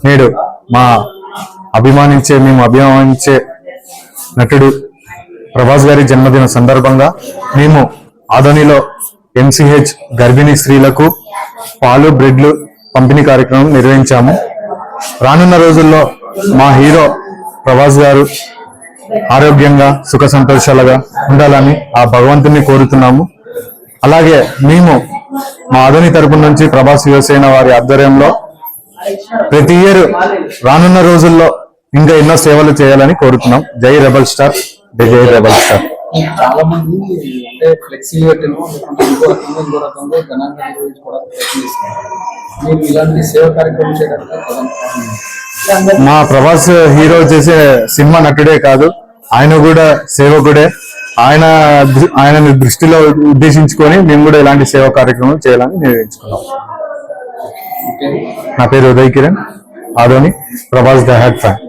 నేడు మేము అభిమానించే నటుడు ప్రభాస్ గారి జన్మదిన సందర్భంగా మేము ఆదోనిలో MCH గర్భిణీ స్త్రీలకు పాలు బ్రెడ్లు పంపిణీ కార్యక్రమం నిర్వహించాము. రానున్న రోజుల్లో మా హీరో ప్రభాస్ గారు ఆరోగ్యంగా సుఖ సంతోషాలుగా ఉండాలని ఆ భగవంతుని కోరుతున్నాము. అలాగే మేము మా ఆదోని తరపు నుంచి ప్రభాస్ యువసేన వారి ఆధ్వర్యంలో ప్రతి ఇయర్ రానున్న రోజుల్లో ఇంకా ఎన్నో సేవలు చేయాలని కోరుతున్నాం. జై రెబల్ స్టార్, జై రెబల్ స్టార్. చాలా మంది అంటే ఫ్లెక్సీ ఇంకో రకంగా ఘనంగా నిర్వహించుకోవడానికి ప్రయత్నిస్తున్నారు. మీరు ఇలాంటి సేవ కార్యక్రమం చేయడానికి మా ప్రభాస్ హీరో చేసే సినిమా నటుడే కాదు, ఆయన కూడా సేవకుడే. ఆయన దృష్టిలో ఉద్దేశించుకొని మేము కూడా ఇలాంటి సేవా కార్యక్రమం చేయాలని నిర్ణయించుకున్నాం. నా పేరు Uday Kiran, Adoni, Prabhas the head fan.